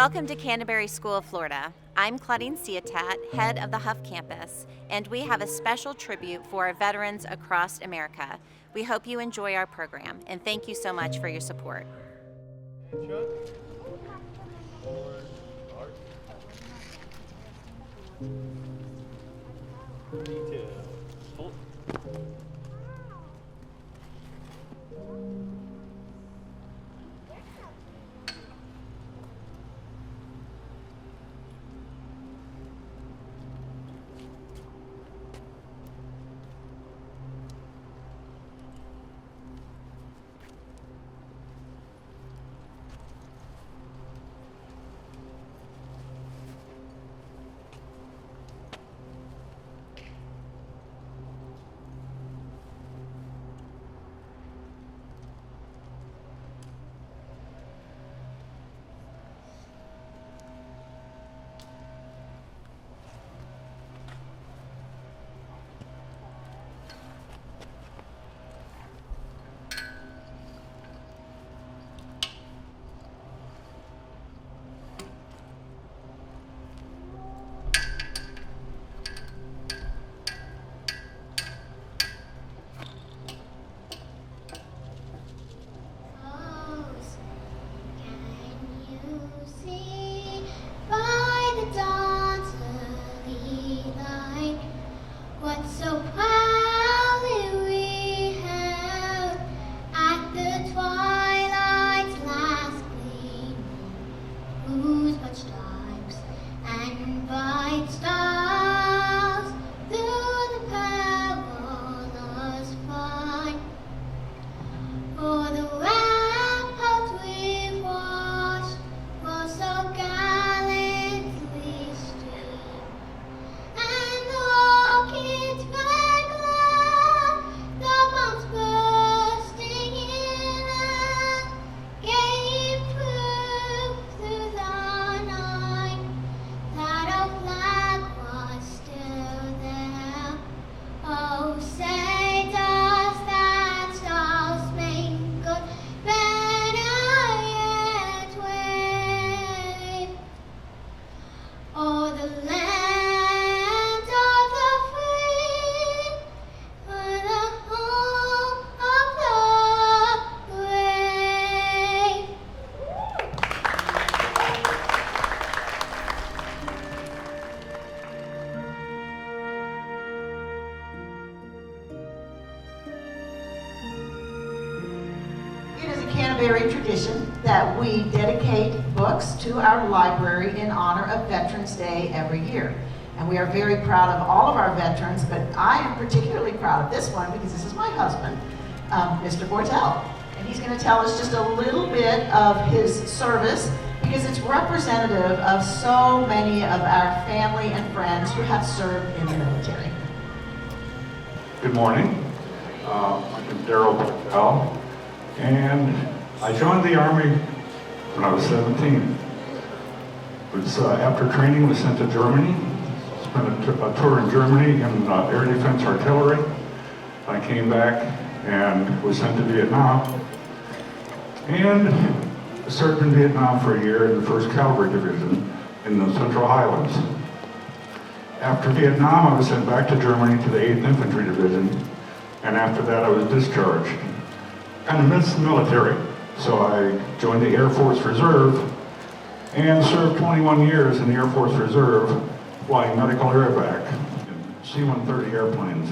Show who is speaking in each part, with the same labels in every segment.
Speaker 1: Welcome to Canterbury School of Florida. I'm Claudine Ciatat, head of the Huff campus, and we have a special tribute for our veterans across America. We hope you enjoy our program, and thank you so much for your support.
Speaker 2: Canterbury tradition that we dedicate books to our library in honor of Veterans Day every year. And we are very proud of all of our veterans, but I am particularly proud of this one because this is my husband, Mr. Bortel. And he's going to tell us just a little bit of his service because it's representative of so many of our family and friends who have served in the military.
Speaker 3: Good morning. I'm Daryl Bortel, and I joined the Army when I was 17. After training, was sent to Germany. Spent a tour in Germany in air defense artillery. I came back and was sent to Vietnam, and served in Vietnam for a year in the 1st Cavalry Division in the Central Highlands. After Vietnam, I was sent back to Germany to the 8th Infantry Division, and after that I was discharged. Kind of missed the military, so I joined the Air Force Reserve and served 21 years in the Air Force Reserve flying medical airback in C-130 airplanes.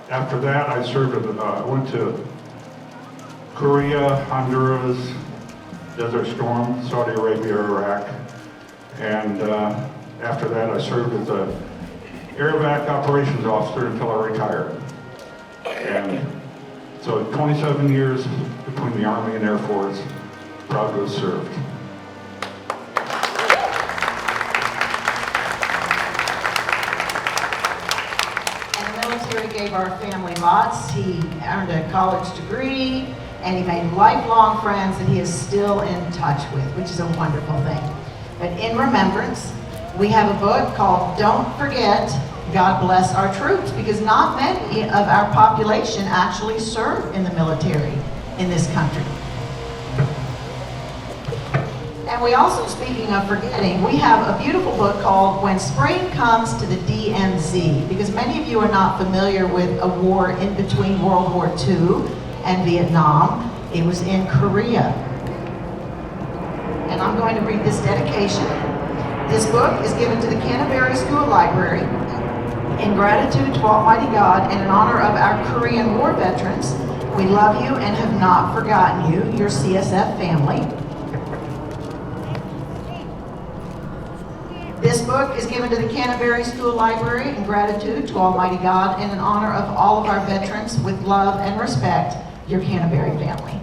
Speaker 3: After that, I served. I went to Korea, Honduras, Desert Storm, Saudi Arabia, Iraq, and after that, I served as an airback operations officer until I retired. And so 27 years between the Army and Air Force, proud to have served.
Speaker 2: And the military gave our family lots. He earned a college degree, and he made lifelong friends that he is still in touch with, which is a wonderful thing. But in remembrance, we have a book called Don't Forget, God Bless Our Troops, because not many of our population actually serve in the military in this country. And we also, speaking of forgetting, we have a beautiful book called When Spring Comes to the DMZ, because many of you are not familiar with a war in between World War II and Vietnam. It was in Korea. And I'm going to read this dedication. This book is given to the Canterbury School Library in gratitude to Almighty God and in honor of our Korean War veterans. We love you and have not forgotten you, your CSF family. This book is given to the Canterbury School Library in gratitude to Almighty God and in honor of all of our veterans. With love and respect, your Canterbury family.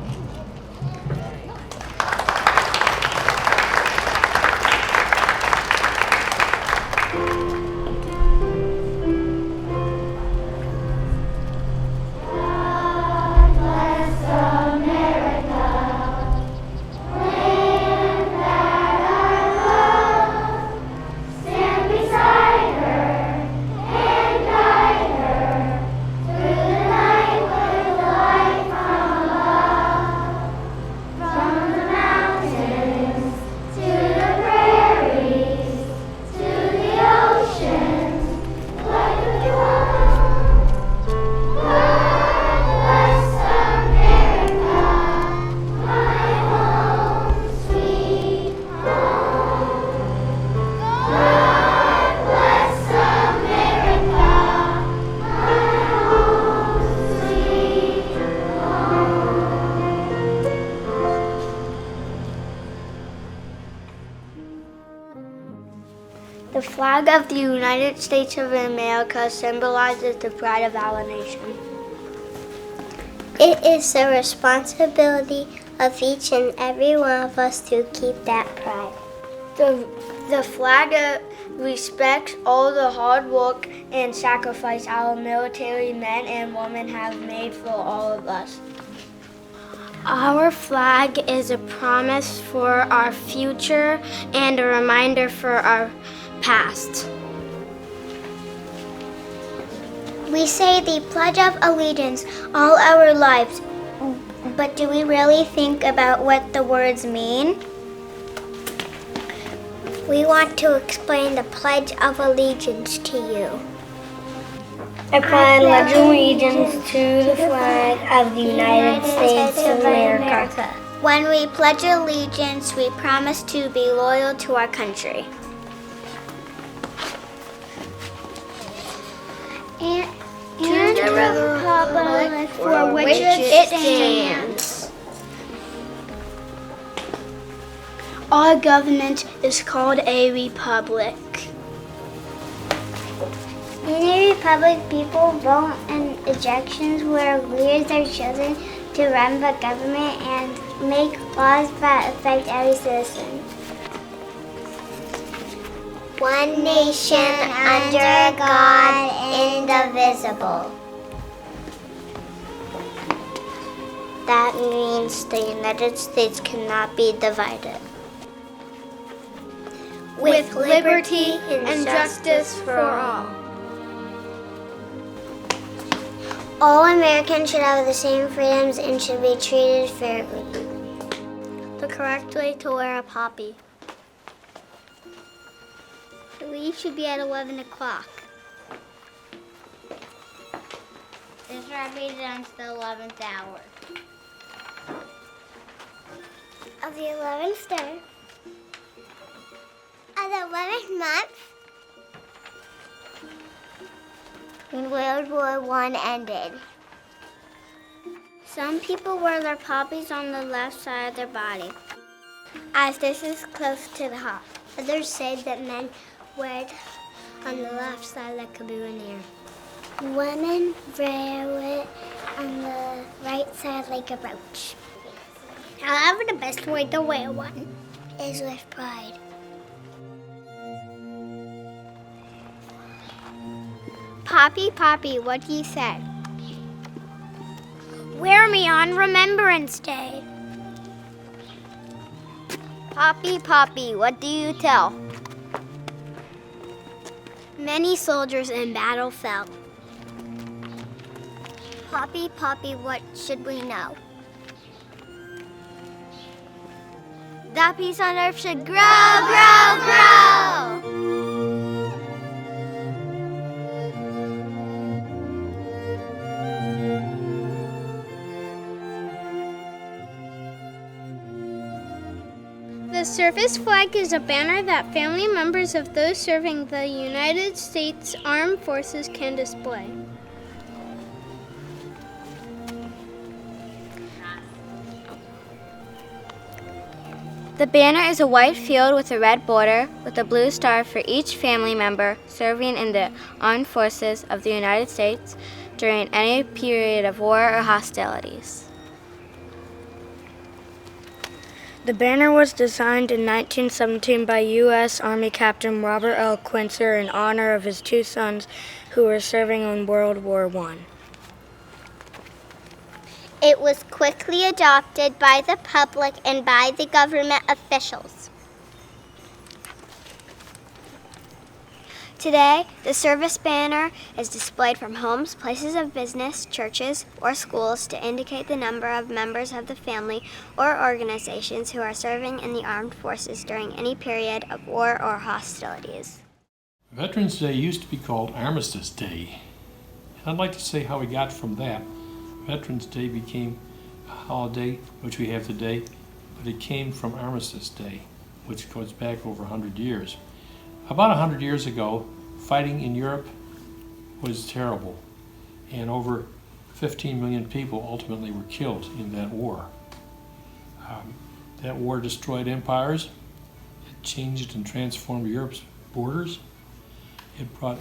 Speaker 4: The flag of the United States of America symbolizes the pride of our nation.
Speaker 5: It is the responsibility of each and every one of us to keep that pride.
Speaker 4: The flag respects all the hard work and sacrifice our military men and women have made for all of us.
Speaker 5: Our flag is a promise for our future and a reminder for our past. We say the Pledge of Allegiance all our lives, but do we really think about what the words mean? We want to explain the Pledge of Allegiance to you.
Speaker 4: I pledge allegiance to the flag of the United States of America.
Speaker 5: When we pledge allegiance, we promise to be loyal to our country. And to the republic for which it stands.
Speaker 4: Our government is called a republic.
Speaker 5: In a republic, people vote in elections where leaders are chosen to run the government and make laws that affect every citizen. One nation under God, indivisible. That means the United States cannot be divided.
Speaker 4: With liberty and justice for all.
Speaker 5: All Americans should have the same freedoms and should be treated fairly.
Speaker 4: The correct way to wear a poppy.
Speaker 5: The leave should be at 11 o'clock.
Speaker 4: This represents the 11th hour.
Speaker 5: Of the 11th day. Of the 11th month. When World War I ended. Some people wear their poppies on the left side of their body, as this is close to the heart. Others say that men wear it on the left side like a boutonniere. Women wear it on the right side like a brooch.
Speaker 4: However, the best way to wear one
Speaker 5: is with pride.
Speaker 4: Poppy, Poppy, what do you say? Wear me on Remembrance Day. Poppy, Poppy, what do you tell? Many soldiers in battle fell.
Speaker 5: Poppy, Poppy, what should we know? That peace on earth should grow, grow, grow! The service flag is a banner that family members of those serving the United States Armed Forces can display. The banner is a white field with a red border with a blue star for each family member serving in the armed forces of the United States during any period of war or hostilities.
Speaker 4: The banner was designed in 1917 by U.S. Army Captain Robert L. Quincer in honor of his two sons who were serving in World War I.
Speaker 5: It was quickly adopted by the public and by the government officials. Today, the service banner is displayed from homes, places of business, churches, or schools to indicate the number of members of the family or organizations who are serving in the armed forces during any period of war or hostilities.
Speaker 6: Veterans Day used to be called Armistice Day. And I'd like to say how we got from that. Veterans Day became a holiday, which we have today, but it came from Armistice Day, which goes back over 100 years. About 100 years ago, fighting in Europe was terrible, and over 15 million people ultimately were killed in that war. That war destroyed empires, it changed and transformed Europe's borders, it brought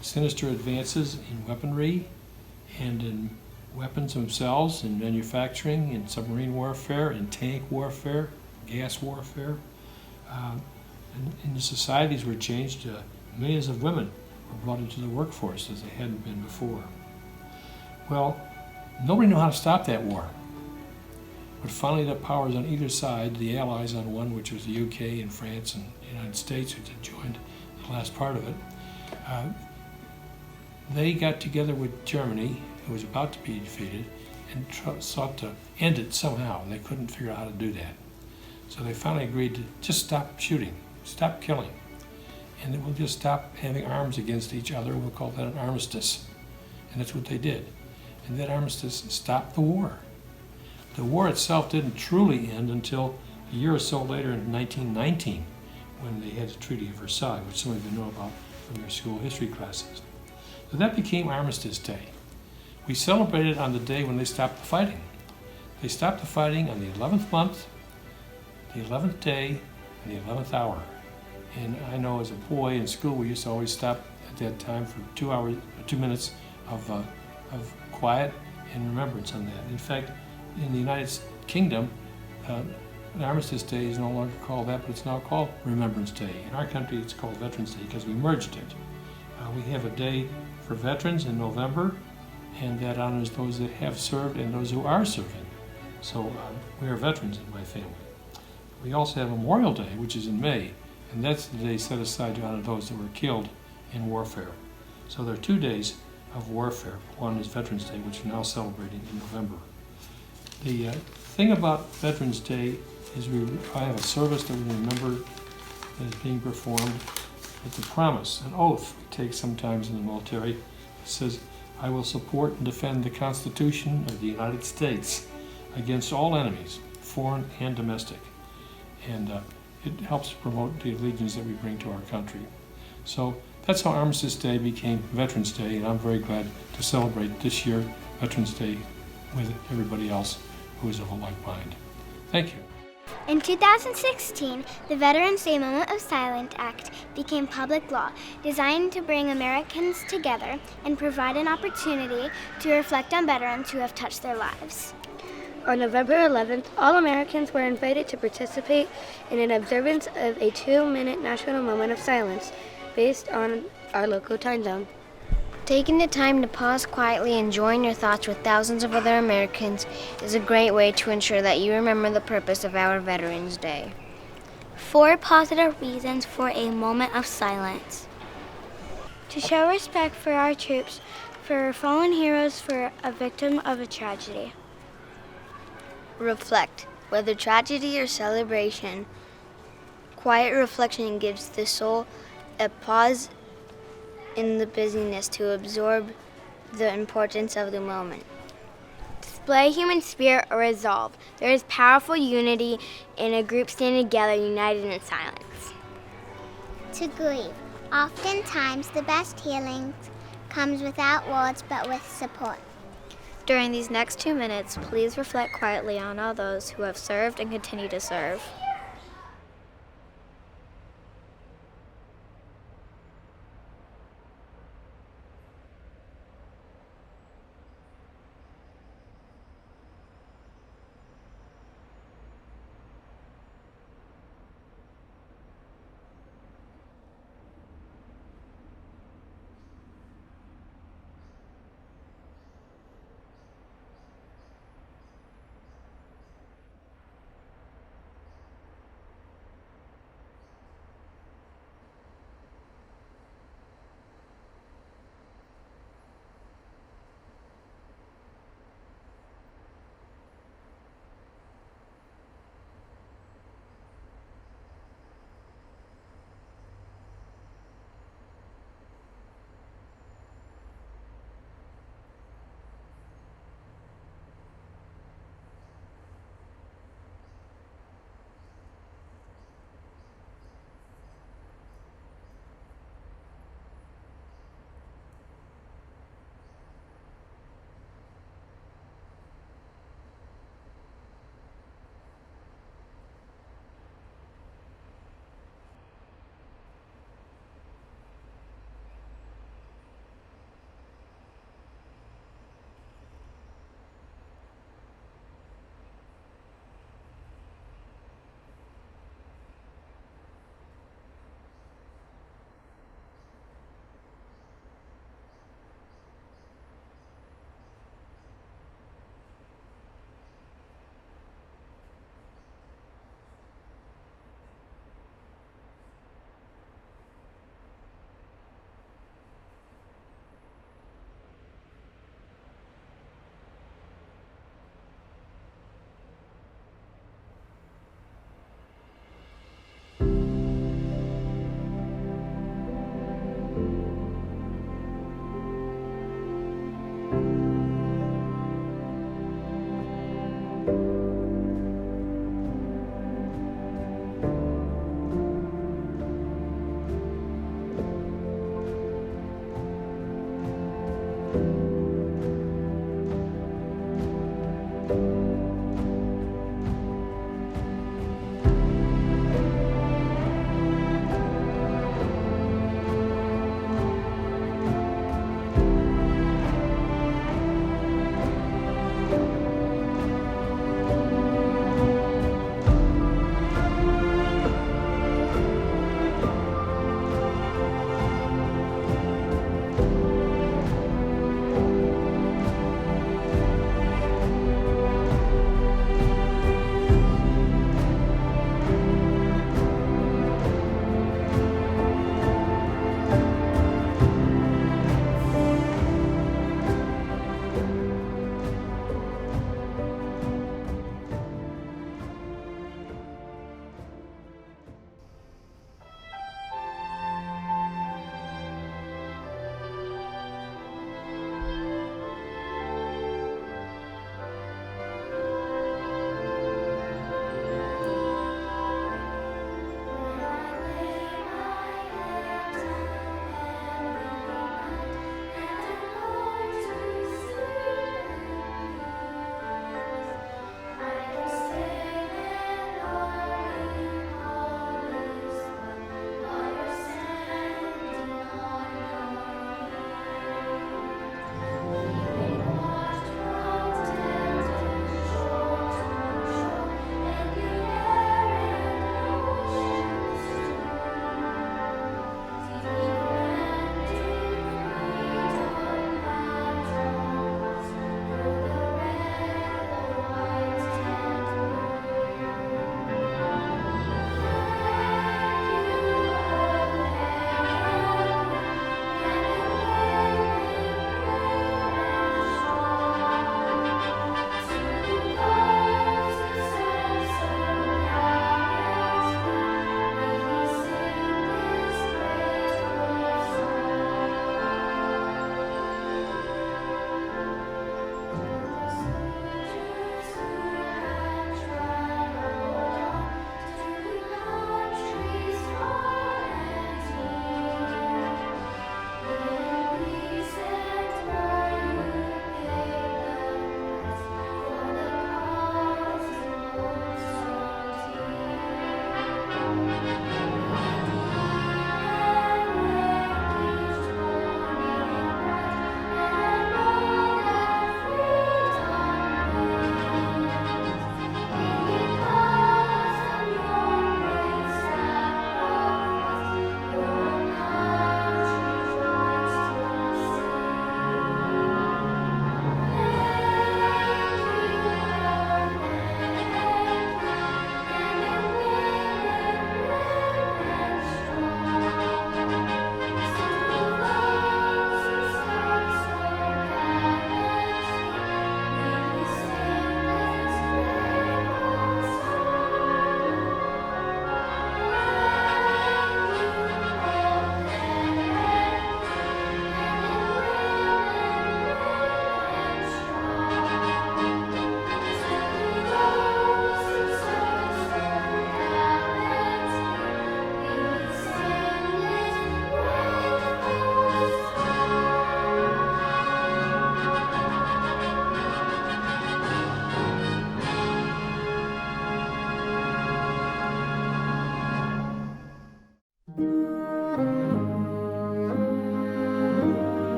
Speaker 6: sinister advances in weaponry and in weapons themselves, in manufacturing, in submarine warfare, in tank warfare, gas warfare. And the societies were changed. Millions of women were brought into the workforce as they hadn't been before. Well, nobody knew how to stop that war. But finally the powers on either side, the Allies on one, which was the UK and France and the United States, which had joined the last part of it, they got together with Germany, who was about to be defeated, and sought to end it somehow. They couldn't figure out how to do that. So they finally agreed to just stop shooting. Stop killing, and then we'll just stop having arms against each other. We'll call that an armistice, and that's what they did. And that armistice stopped the war. The war itself didn't truly end until a year or so later in 1919, when they had the Treaty of Versailles, which some of you know about from your school history classes. So that became Armistice Day. We celebrated on the day when they stopped the fighting. They stopped the fighting on the 11th month, the 11th day, and the 11th hour. And I know as a boy in school, we used to always stop at that time for 2 minutes of quiet and remembrance on that. In fact, in the United Kingdom, Armistice Day is no longer called that, but it's now called Remembrance Day. In our country, it's called Veterans Day because we merged it. We have a day for veterans in November, and that honors those that have served and those who are serving. So we are veterans in my family. We also have Memorial Day, which is in May, and that's the day set aside to honor those that were killed in warfare. So there are 2 days of warfare. One is Veterans Day, which we're now celebrating in November. The thing about Veterans Day is I have a service that we remember that is being performed. It's a promise, an oath we take sometimes in the military. It says, I will support and defend the Constitution of the United States against all enemies, foreign and domestic. And it helps promote the allegiance that we bring to our country. So that's how Armistice Day became Veterans Day, and I'm very glad to celebrate this year Veterans Day with everybody else who is of a like mind. Thank you.
Speaker 5: In 2016, the Veterans Day Moment of Silence Act became public law, designed to bring Americans together and provide an opportunity to reflect on veterans who have touched their lives.
Speaker 4: On November 11th, all Americans were invited to participate in an observance of a 2-minute national moment of silence based on our local time zone.
Speaker 7: Taking the time to pause quietly and join your thoughts with thousands of other Americans is a great way to ensure that you remember the purpose of our Veterans Day.
Speaker 5: 4 positive reasons for a moment of silence. To show respect for our troops, for fallen heroes, for a victim of a tragedy.
Speaker 7: Reflect.
Speaker 4: Whether tragedy or celebration, quiet reflection gives the soul a pause in the busyness to absorb the importance of the moment. Display human spirit or resolve. There is powerful unity in a group standing together, united in silence.
Speaker 5: To grieve. Oftentimes, the best healing comes without words but with support.
Speaker 7: During these next 2 minutes, please reflect quietly on all those who have served and continue to serve.